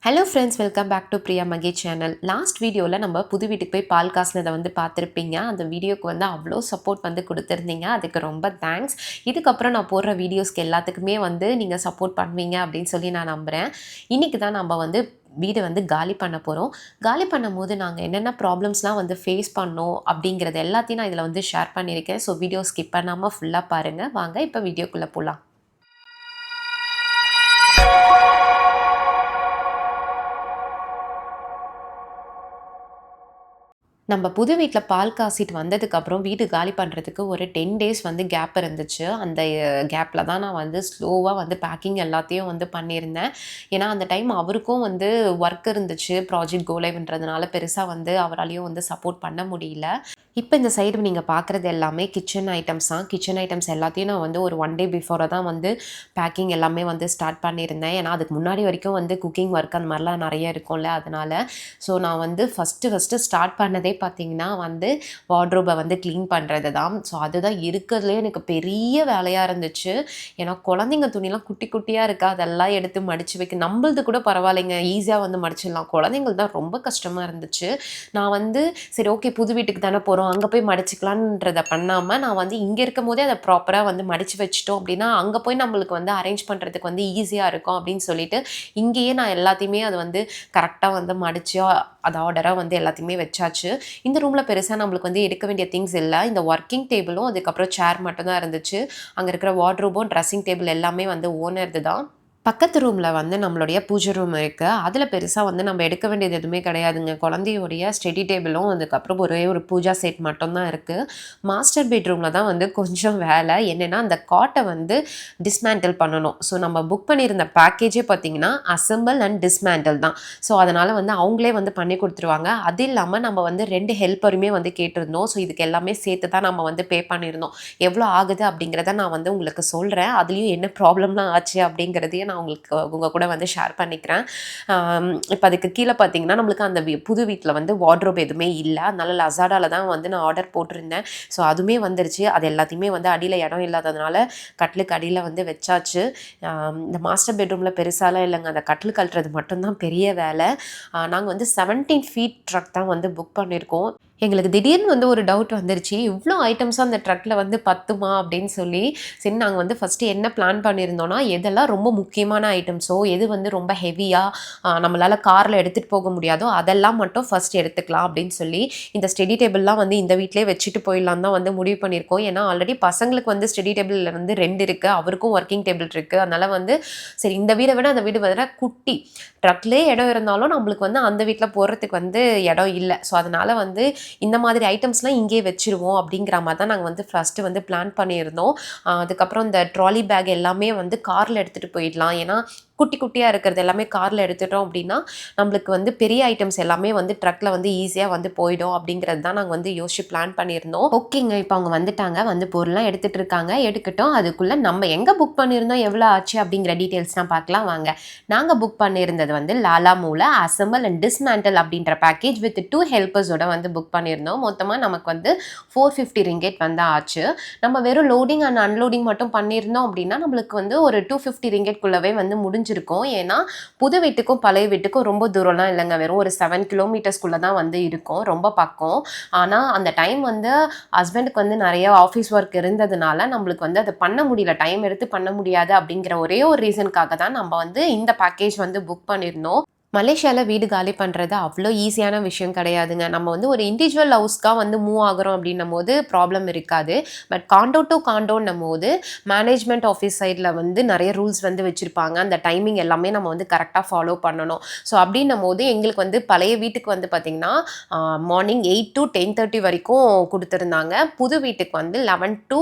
Hello friends, welcome back to Priya Mahe channel. Last வீடியோவில் நம்ம புது வீட்டுக்கு போய் பால் காசுனதை வந்து பார்த்துருப்பீங்க. அந்த வீடியோக்கு வந்து அவ்வளோ சப்போர்ட் வந்து கொடுத்துருந்தீங்க. அதுக்கு ரொம்ப தேங்க்ஸ். இதுக்கப்புறம் நான் போடுற வீடியோஸ்க்கு எல்லாத்துக்குமே வந்து நீங்கள் சப்போர்ட் பண்ணுவீங்க அப்படின்னு சொல்லி நான் நம்புகிறேன். இன்றைக்கி தான் நம்ம வந்து வீடு வந்து காலி பண்ண போகிறோம். காலி பண்ணும்போது நாங்கள் என்னென்ன ப்ராப்ளம்ஸ்லாம் வந்து ஃபேஸ் பண்ணோம் அப்படிங்கிறது எல்லாத்தையும் நான் இதில் வந்து ஷேர் பண்ணியிருக்கேன். ஸோ வீடியோ ஸ்கிப் பண்ணாமல் ஃபுல்லாக பாருங்கள். வாங்க இப்போ வீடியோக்குள்ளே போகலாம். நம்ம புது வீட்டில் பால் காசிட்டு வந்ததுக்கப்புறம் வீடு காலி பண்ணுறதுக்கு ஒரு 10 டேஸ் வந்து கேப் இருந்துச்சு. அந்த கேப்பில் தான் நான் வந்து ஸ்லோவாக வந்து பேக்கிங் எல்லாத்தையும் வந்து பண்ணியிருந்தேன். ஏன்னா அந்த டைம் அவருக்கும் வந்து ஒர்க் இருந்துச்சு. ப்ராஜெக்ட் கோ லைவ்ன்றதுனால பெருசாக வந்து அவராலையும் வந்து சப்போர்ட் பண்ண முடியல. இப்போ இந்த சைடு நீங்கள் பார்க்குறது எல்லாமே கிச்சன் ஐட்டம்ஸ் தான். கிச்சன் ஐட்டம்ஸ் எல்லாத்தையும் நான் வந்து ஒரு 1 டே பிஃபோராக தான் வந்து பேக்கிங் எல்லாமே வந்து ஸ்டார்ட் பண்ணியிருந்தேன். ஏன்னா அதுக்கு முன்னாடி வரைக்கும் வந்து குக்கிங் ஒர்க் அந்த மாதிரிலாம் நிறைய இருக்கும்ல, அதனால். ஸோ நான் வந்து ஃபஸ்ட்டு ஸ்டார்ட் பண்ணதே பார்த்திங்கன்னா வந்து வார்ட்ரோபை வந்து க்ளீன் பண்ணுறது தான். ஸோ அதுதான் இருக்கிறதுலே எனக்கு பெரிய வேலையாக இருந்துச்சு. ஏன்னா குழந்தைங்க துணிலாம் குட்டி குட்டியாக இருக்கா, அதெல்லாம் எடுத்து மடித்து வைக்க நம்மளது கூட பரவாயில்லைங்க, ஈஸியாக வந்து மடிச்சிடலாம். குழந்தைங்களுக்கு தான் ரொம்ப கஷ்டமாக இருந்துச்சு. நான் வந்து சரி ஓகே, புது வீட்டுக்கு தானே போகிறோம், அங்கே போய் மடிச்சிக்கலான்றதை பண்ணாமல் நான் வந்து இங்கே இருக்கும் போதே அதை ப்ராப்பராக வந்து மடித்து வச்சிட்டோம் அப்படின்னா அங்கே போய் நம்மளுக்கு வந்து அரேஞ்ச் பண்ணுறதுக்கு வந்து ஈஸியாக இருக்கும் அப்படின்னு சொல்லிட்டு இங்கேயே நான் எல்லாத்தையுமே அது வந்து கரெக்டாக வந்து மடித்து அது ஆர்டராக வந்து எல்லாத்தையுமே வச்சாச்சு. இந்த ரூமில் பெருசாக நம்மளுக்கு வந்து எடுக்க வேண்டிய திங்ஸ் இல்லை. இந்த ஒர்க்கிங் டேபிளும் அதுக்கப்புறம் சேர் மட்டும் தான் இருந்துச்சு. அங்கே இருக்கிற வார்ட்ரோபும் ட்ரெஸ்ஸிங் டேபிள் எல்லாமே வந்து ஓனர்து தான். பக்கத்து ரூமில் வந்து நம்மளுடைய பூஜை ரூம் இருக்குது. அதில் பெருசாக வந்து நம்ம எடுக்க வேண்டியது எதுவுமே கிடையாதுங்க. குழந்தையுடைய ஸ்டடி டேபிளும் அதுக்கப்புறம் ஒரே ஒரு பூஜா செட் மட்டும்தான் இருக்குது. மாஸ்டர் பெட்ரூமில் தான் வந்து கொஞ்சம் வேலை. என்னென்னா அந்த காட்டை வந்து டிஸ்மேண்டில் பண்ணணும். ஸோ நம்ம புக் பண்ணியிருந்த பேக்கேஜே பார்த்திங்கன்னா அசெம்பிள் அண்ட் டிஸ்மேண்டில் தான். ஸோ அதனால் வந்து அவங்களே வந்து பண்ணி கொடுத்துருவாங்க. அது இல்லாமல் நம்ம வந்து 2 ஹெல்ப்பருமே வந்து கேட்டிருந்தோம். ஸோ இதுக்கு எல்லாமே சேர்த்து தான் நம்ம வந்து பே பண்ணியிருந்தோம். எவ்வளோ ஆகுது அப்படிங்கிறத நான் வந்து உங்களுக்கு சொல்கிறேன். அதுலேயும் என்ன ப்ராப்ளம்லாம் ஆச்சு அப்படிங்கிறதையும் நான் உங்களுக்கு உங்கள் கூட வந்து ஷேர் பண்ணிக்கிறேன். இப்போ அதுக்கு கீழே பார்த்தீங்கன்னா நம்மளுக்கு அந்த புது வீட்டில் வந்து வார்ட்ரோப் எதுவுமே இல்லை. அதனால லசாடாவில் தான் வந்து நான் ஆர்டர் போட்டிருந்தேன். ஸோ அதுவுமே வந்துருச்சு. அது எல்லாத்தையுமே வந்து அடியில் இடம் இல்லாததுனால கட்டிலுக்கு அடியில் வந்து வச்சாச்சு. இந்த மாஸ்டர் பெட்ரூமில் பெருசாலாம் இல்லைங்க, அந்த கட்டில் கழட்டுறது மட்டும்தான் பெரிய வேலை. நாங்கள் வந்து 17 ஃபீட் ட்ரக் தான் வந்து புக் பண்ணியிருக்கோம். எங்களுக்கு திடீர்னு வந்து ஒரு டவுட் வந்துருச்சு, இவ்வளோ ஐட்டம்ஸும் அந்த ட்ரக்கில் வந்து பத்துமா அப்படின்னு சொல்லி. சரி, நாங்கள் வந்து ஃபஸ்ட்டு என்ன பிளான் பண்ணியிருந்தோன்னா, எதெல்லாம் ரொம்ப முக்கியமான ஐட்டம்ஸோ, எது வந்து ரொம்ப ஹெவியாக நம்மளால் காரில் எடுத்துகிட்டு போக முடியாதோ அதெல்லாம் மட்டும் ஃபஸ்ட் எடுத்துக்கலாம் அப்படின்னு சொல்லி இந்த ஸ்டடி டேபிள்லாம் வந்து இந்த வீட்டிலே வச்சுட்டு போயிடலாம் தான் வந்து முடிவு பண்ணியிருக்கோம். ஏன்னா ஆல்ரெடி பசங்களுக்கு வந்து ஸ்டடி டேபிளில் வந்து 2 இருக்குது, அவருக்கும் ஒர்க்கிங் டேபிள் இருக்குது. அதனால் வந்து சரி, இந்த வீடை விட அந்த வீடு வர குட்டி, ட்ரக்லேயே இடம் இருந்தாலும் நம்மளுக்கு வந்து அந்த வீட்டில் போகிறதுக்கு வந்து இடம் இல்லை. ஸோ அதனால் வந்து இந்த மாதிரி ஐட்டம்ஸ்லாம் இங்கேயே வச்சுருவோம் அப்படிங்கிற மாதிரி தான் நாங்கள் வந்து ஃபஸ்ட்டு வந்து பிளான் பண்ணியிருந்தோம். அதுக்கப்புறம் இந்த ட்ராலி பேக் எல்லாமே வந்து காரில் எடுத்துகிட்டு போயிடலாம். ஏன்னா குட்டி குட்டியாக இருக்கிறது எல்லாமே காரில் எடுத்துட்டோம் அப்படின்னா நம்மளுக்கு வந்து பெரிய ஐட்டம்ஸ் எல்லாமே வந்து ட்ரக்கில் வந்து ஈஸியாக வந்து போயிடும் அப்படிங்கிறது தான் நாங்கள் வந்து யோசிச்சு பிளான் பண்ணியிருந்தோம். ஓகேங்க, இப்போ அவங்க வந்துட்டாங்க, வந்து பொருள்லாம் எடுத்துகிட்டு இருக்காங்க. எடுக்கட்டும். அதுக்குள்ளே நம்ம எங்கே புக் பண்ணியிருந்தோம், எவ்வளோ ஆச்சு அப்படிங்கிற டீட்டெயில்ஸ்லாம் பார்க்கலாம் வாங்க. நாங்கள் புக் பண்ணியிருந்தது வந்து லாலா மூல அசெம்பிள் அண்ட் டிஸ்மேண்டில் அப்படின்ற பேக்கேஜ் வித் 2 ஹெல்ப்பர்ஸோட வந்து புக் பண்ணியிருந்தோம். மொத்தமாக நமக்கு வந்து 450 ரிங்கெட் வந்து ஆச்சு. நம்ம வெறும் லோடிங் அண்ட் அன்லோடிங் மட்டும் பண்ணியிருந்தோம் அப்படின்னா நம்மளுக்கு வந்து ஒரு 250 ரிங்கெட்குள்ளவே வந்து முடிஞ்சிருக்கும். ஏன்னா புது வீட்டுக்கும் பழைய வீட்டுக்கும் ரொம்ப தூரம்லாம் இல்லைங்க, வெறும் ஒரு 7 கிலோமீட்டர்ஸ்குள்ளே தான் வந்து இருக்கும், ரொம்ப பக்கம். ஆனால் அந்த டைம் வந்து ஹஸ்பண்டுக்கு வந்து நிறைய ஆஃபீஸ் ஒர்க் இருந்ததுனால நம்மளுக்கு வந்து அதை பண்ண முடியல, டைம் எடுத்து பண்ண முடியாது அப்படிங்கிற ஒரே ஒரு ரீசனுக்காக தான் நம்ம வந்து இந்த பேக்கேஜ் வந்து புக் பண்ணியிருந்தோம். மலேசியாவில் வீடு காலி பண்ணுறது அவ்வளோ ஈஸியான விஷயம் கிடையாதுங்க. நம்ம வந்து ஒரு இண்டிவிஜுவல் ஹவுஸ்க்காக வந்து மூவ் ஆகிறோம் அப்படின்னும் போது ப்ராப்ளம் இருக்காது. பட் காண்டோ டு காண்டோன்னும் போது மேனேஜ்மெண்ட் ஆஃபீஸ் சைடில் வந்து நிறைய ரூல்ஸ் வந்து வச்சுருப்பாங்க. அந்த டைமிங் எல்லாமே நம்ம வந்து கரெக்டாக ஃபாலோ பண்ணணும். ஸோ அப்படின்னும் போது எங்களுக்கு வந்து பழைய வீட்டுக்கு வந்து பார்த்திங்கன்னா மார்னிங் 8 to 10:30 வரைக்கும் கொடுத்துருந்தாங்க. புது வீட்டுக்கு வந்து 11 to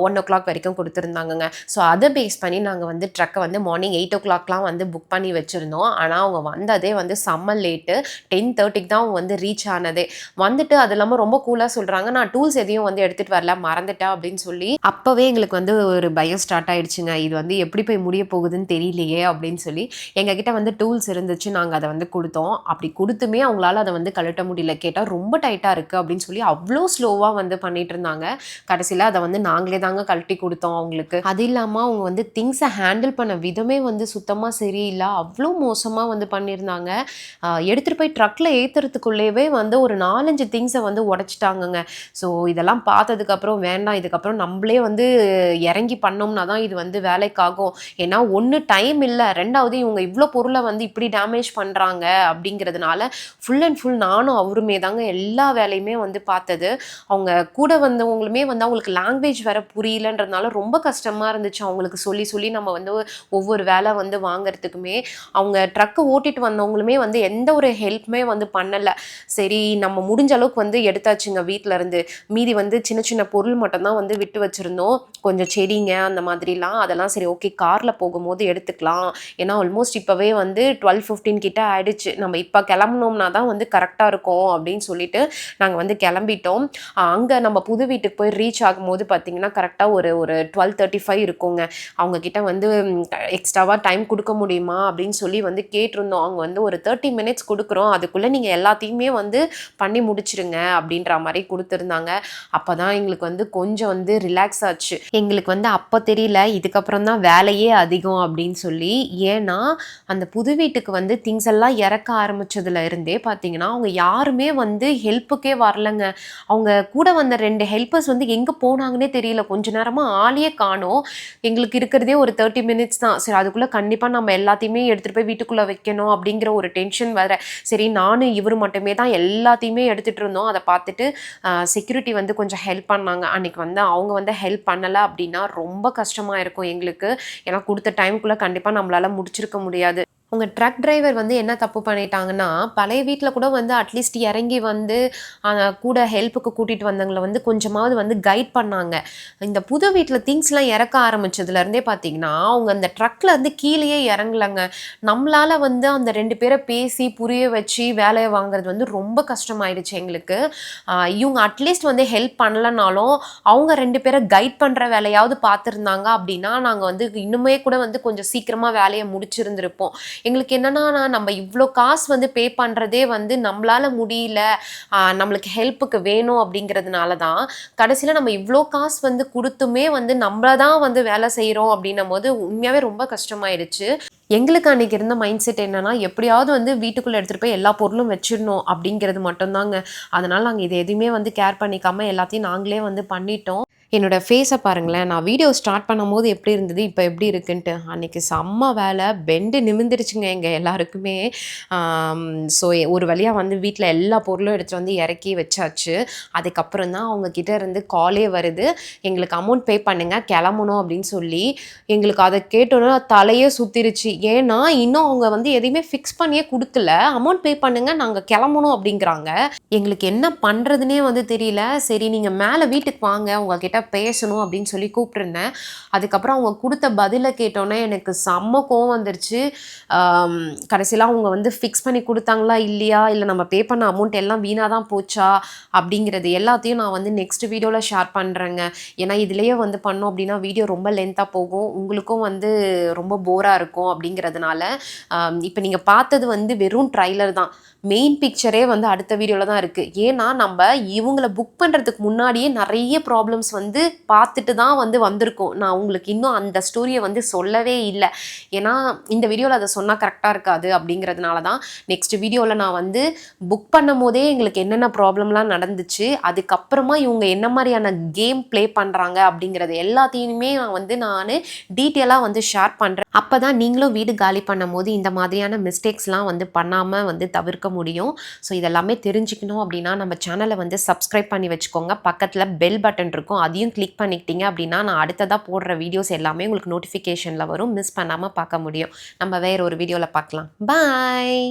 1 o'clock வரைக்கும் கொடுத்துருந்தாங்கங்க. ஸோ அதை பேஸ் பண்ணி நாங்கள் வந்து ட்ரக்கை வந்து மார்னிங் 8 o'clockலாம் வந்து புக் பண்ணி வச்சுருந்தோம். ஆனால் அவங்க வந்ததே வந்து செம்ம லேட்டு, 10:30க்கு தான் அவங்க வந்து ரீச் ஆனதே. வந்துட்டு அது இல்லாமல் ரொம்ப கூலாக சொல்கிறாங்க, நான் டூல்ஸ் எதையும் வந்து எடுத்துகிட்டு வரல, மறந்துட்டேன் அப்படின்னு சொல்லி. அப்போவே எங்களுக்கு வந்து ஒரு பயம் ஸ்டார்ட் ஆகிடுச்சுங்க. இது வந்து எப்படி போய் முடிய போகுதுன்னு தெரியலையே அப்படின்னு சொல்லி. எங்ககிட்ட வந்து டூல்ஸ் இருந்துச்சு, நாங்கள் அதை வந்து கொடுத்தோம். அப்படி கொடுத்துமே அவங்களால அதை வந்து கழட்ட முடியல. கேட்டால் ரொம்ப டைட்டாக இருக்குது அப்படின்னு சொல்லி அவ்வளோ ஸ்லோவாக வந்து பண்ணிட்டு இருந்தாங்க. கடைசியில் அதை வந்து நாங்களே தாங்க கழட்டி கொடுத்தோம் அவங்களுக்கு. அது இல்லாமல் அவங்க வந்து திங்ஸை ஹேண்டில் பண்ண விதமே வந்து சுத்தமாக சரியில்லை, அவ்வளோ மோசமாக வந்து பண்ணியிருந்தாங்க. எடுத்துட்டு போய் ட்ரக்ல ஏத்துறதுக்குள்ளேயே வந்து ஒரு 4, 5 திங்ஸ வந்து உடைச்சுட்டாங்கங்க. ஸோ இதெல்லாம் பார்த்ததுக்கப்புறம் வேண்டாம், இதுக்கப்புறம் நம்பளே வந்து இறங்கி பண்ணோம்னா தான் இது வந்து வேலைக்காகும். ஏன்னா 1 டைம் இல்ல, 2வது இவங்க இவ்ளோ பொருள வந்து இப்படி டேமேஜ் பண்றாங்க அப்படிங்கிறதுனால, ஃபுல் அண்ட் ஃபுல் நானும் அவருமே தாங்க எல்லா வேலையுமே வந்து பார்த்தது. அவங்க கூட வந்தவங்களுமே வந்து அவங்களுக்கு லாங்குவேஜ் வேற புரியலன்றதுனால ரொம்ப கஷ்டமா இருந்துச்சு. அவங்களுக்கு சொல்லி சொல்லி நம்ம வந்து ஒவ்வொரு வேலை வந்து வாங்குறதுக்குமே. அவங்க ட்ரக்க ஓட்டிட்டு வந்தவங்களுமே வந்து எந்த ஒரு ஹெல்ப்புமே வந்து பண்ணல. சரி நம்ம முடிஞ்ச அளவுக்கு வந்து எடுத்தாச்சுங்க வீட்ல இருந்து. மீதி வந்து சின்ன சின்ன பொருள் மட்டும் தான் வந்து விட்டு வச்சிருந்தோம். கொஞ்சம் செடிங்க அந்த மாதிரிலாம். அதெல்லாம் சரி ஓகே கார்ல போகும்போது எடுத்துக்கலாம். ஏன்னா ஆல்மோஸ்ட் இப்பவே வந்து 12:15 கிட்ட ஆயிடுச்சு. நம்ம இப்ப கிளம்புனோம்னா தான் வந்து கரெக்ட்டா இருக்கும் அப்படின்னு சொல்லிட்டு நாங்க வந்து கிளம்பிட்டோம். அங்க நம்ம புது வீட்டுக்கு போய் ரீச் ஆகும்போது பார்த்தீங்கன்னா, கரெக்ட்டா ஒரு ஒரு 12:35 இருக்குங்க. அவங்க கிட்ட வந்து எக்ஸ்ட்ராவா டைம் குடுக்க முடியுமா? அப்படின்னு சொல்லி வந்து கேட்டிருந்தோம். அவங்க வந்து ஒரு 30 மினிட்ஸ் குடுக்குறோம். அதுக்குள்ள நீங்க எல்லாத்தையுமே வந்து பண்ணி முடிச்சுருங்க அப்படின்ற மாரி குடுத்துருந்தாங்க. அப்பதான் எங்களுக்கு வந்து கொஞ்சம் வந்து ரிலாக்ஸ் ஆச்சு. எங்களுக்கு வந்து அப்ப தெரியல, இதுக்கப்புறம் தான் வேலையே அதிகம் அப்படின்னு சொல்லி. ஏன்னா, அந்த புது வீட்டுக்கு வந்து திங்ஸ் எல்லாம் இறக்க ஆரம்பிச்சதுல இருந்தே பார்த்தீங்கன்னா, அவங்க யாருமே வந்து ஹெல்ப்புக்கே வரலங்க. அவங்க கூட வந்த 2 ஹெல்ப்பர்ஸ் வந்து எங்க போனாங்கன்னே தெரியல. கொஞ்ச நேரமா ஆளையே காணோம். எங்களுக்கு இருக்கிறதே ஒரு 30 மினிட்ஸ் தான். சரி அதுக்குள்ள கண்டிப்பா நம்ம எல்லாத்தையுமே எடுத்துட்டு போய் வீட்டுக்குள்ள வைக்கணும் அப்படிங்கிற ஒரு டென்ஷன் வேற. சரி நானும் இவரு மட்டுமே தான் எல்லாத்தையுமே எடுத்துட்டு இருந்தோம். அத பார்த்துட்டு செக்யூரிட்டி வந்து கொஞ்சம் ஹெல்ப் பண்ணாங்க. அன்னைக்கு வந்து அவங்க வந்து ஹெல்ப் பண்ணல அப்படின்னா ரொம்ப கஷ்டமா இருக்கும் எங்களுக்கு. ஏன்னா குடுத்த டைம்க்குள்ள கண்டிப்பா நம்மளால முடிச்சிருக்க முடியாது. உங்க ட்ரக் டிரைவர் வந்து என்ன தப்பு பண்ணிட்டாங்கன்னா, பழைய வீட்ல கூட வந்து அட்லீஸ்ட் இறங்கி வந்து கூட ஹெல்ப்புக்கு கூட்டிட்டு வந்தவங்கள வந்து கொஞ்சமாவது வந்து கைட் பண்ணாங்க. இந்த புது வீட்ல திங்ஸ்லாம் இறக்க ஆரம்பிச்சதுலேருந்தே பார்த்தீங்கன்னா, அவங்க அந்த ட்ரக்ல இருந்து கீழயே இறங்கலங்க. நம்மளால வந்து அந்த 2 பேர பேசி புரிய வச்சு வேலைய வாங்குறது வந்து ரொம்ப கஷ்டமாயிடுச்சு எங்களுக்கு. இவங்க அட்லீஸ்ட் வந்து ஹெல்ப் பண்ணலனாலும், அவங்க 2 பேர கைட் பண்ற வேலையாவது பார்த்துருந்தாங்க அப்படின்னா, நாங்க வந்து இன்னுமே கூட வந்து கொஞ்சம் சீக்கிரமா வேலைய முடிச்சிருந்திருப்போம். எங்களுக்கு என்னன்னா, நம்ம இவ்ளோ காசு வந்து பே பண்றதே வந்து நம்மளால முடியல, நம்மளுக்கு ஹெல்ப்புக்கு வேணும் அப்படிங்கிறதுனால தான், கடைசியில நம்ம இவ்ளோ காசு வந்து குடுத்துமே வந்து நம்மள தான் வந்து வேலை செய்றோம் அப்படின்னும்போது உண்மையாவே ரொம்ப கஷ்டமாயிடுச்சு. எங்களுக்கு அன்னைக்கு இருந்த மைண்ட் செட் என்னன்னா, எப்படியாவது வந்து வீட்டுக்குள்ள எடுத்துட்டு போய் எல்லா பொருளும் வச்சிடணும் அப்படிங்கிறது மட்டும் தாங்க. அதனால நாங்க இது எதுவுமே வந்து கேர் பண்ணிக்காம எல்லாத்தையும் நாங்களே வந்து பண்ணிட்டோம். என்னோட ஃபேஸ பாருங்களேன். நான் வீடியோ ஸ்டார்ட் பண்ணும்போது எப்படி இருந்தது, இப்ப எப்படி இருக்குன்ட்டு. அன்னைக்கு செம்ம வேல. பெண்டு நிமிர்ந்துருச்சுங்க எங்க எல்லாருக்குமே. ஆம் ஸோ ஒரு வழியா வந்து வீட்ல எல்லா பொருளும் எடுத்துட்டு வந்து இறக்கி வச்சாச்சு. அதுக்கப்புறம் தான் அவங்க கிட்ட இருந்து காலே வருது. எங்களுக்கு அமௌண்ட் பே பண்ணுங்க, கிளம்பணும் அப்படின்னு சொல்லி. எங்களுக்கு அத கேட்டோனே தலையே சுத்திருச்சு. ஏன்னா, இன்னும் அவங்க வந்து எதையுமே ஃபிக்ஸ் பண்ணியே குடுக்கல. அமௌண்ட் பே பண்ணுங்க, நாங்க கிளம்பணும் அப்படிங்கிறாங்க. எங்களுக்கு என்ன பண்றதுன்னே வந்து தெரியல. சரி நீங்க மேல வீட்டுக்கு வாங்க, உங்ககிட்ட பேசணும் அப்படின்னு சொல்லி கூப்பிட்டுருந்தேன். அதுக்கப்புறம் அவங்க குடுத்த பதில கேட்டோனே எனக்கு செம்ம கோவம் வந்துருச்சு. ஆம் கடைசியில அவங்க வந்து ஃபிக்ஸ் பண்ணி குடுத்தாங்களா இல்லையா? இல்ல நம்ம பே பண்ண அமௌண்ட் எல்லாம் வீணா தான் போச்சா? அப்படிங்கிறது எல்லாத்தையும் நான் வந்து நெக்ஸ்ட் வீடியோல ஷேர் பண்றேங்க. ஏன்னா இதுலயே வந்து பண்ணோம் அப்படின்னா வீடியோ ரொம்ப லென்த்தா போகும். உங்களுக்கும் வந்து ரொம்ப போரா இருக்கும் அப்படிங்கிறதுனால, இப்ப நீங்க பார்த்தது வந்து வெறும் ட்ரைலர் தான். மெயின் பிக்சரே வந்து அடுத்த வீடியோல தான் இருக்கு. ஏன்னா, நம்ப இவங்கள புக் பண்றதுக்கு முன்னாடியே நெறைய ப்ராப்ளம்ஸ் வந்து பார்த்துட்டு தான் வந்து வந்திருக்கோம். நான் உங்களுக்கு இன்னும் அந்த ஸ்டோரிய வந்து சொல்லவே இல்ல. ஏன்னா, இந்த வீடியோல அத சொன்னா கரெக்ட்டா இருக்காது அப்படிங்கிறதுனால தான், நெக்ஸ்ட் வீடியோல நான் வந்து புக் பண்ணும்போதே எங்களுக்கு என்னென்ன ப்ராப்ளம்லாம் நடந்துச்சு, அதுக்கப்புறமா இவங்க என்ன மாரியான கேம் ப்ளே பண்றாங்க அப்படிங்கிறது எல்லாத்தையுமே நானு டீட்டெயிலா வந்து ஷேர் பண்றேன். அப்பதான் நீங்களும் வீடு காலி பண்ணும்போது இந்த மாதிரியான மிஸ்டேக்ஸ்லாம் வந்து பண்ணாம வந்து தவிர்க்க முடியும். ஸோ இதெல்லாமே தெரிஞ்சுக்கணும் அப்படின்னா நம்ம சேனலை வந்து சப்ஸ்கிரைப் பண்ணி வச்சுக்கோங்க. பக்கத்தில் பெல் பட்டன் இருக்கும். அதையும் கிளிக் பண்ணிக்கிட்டீங்க அப்படின்னா நான் அடுத்ததாக போடுற வீடியோஸ் எல்லாமே உங்களுக்கு நோட்டிஃபிகேஷனில் வரும். மிஸ் பண்ணாமல் பார்க்க முடியும். நம்ம வேற ஒரு வீடியோவில் பார்க்கலாம். பாய்.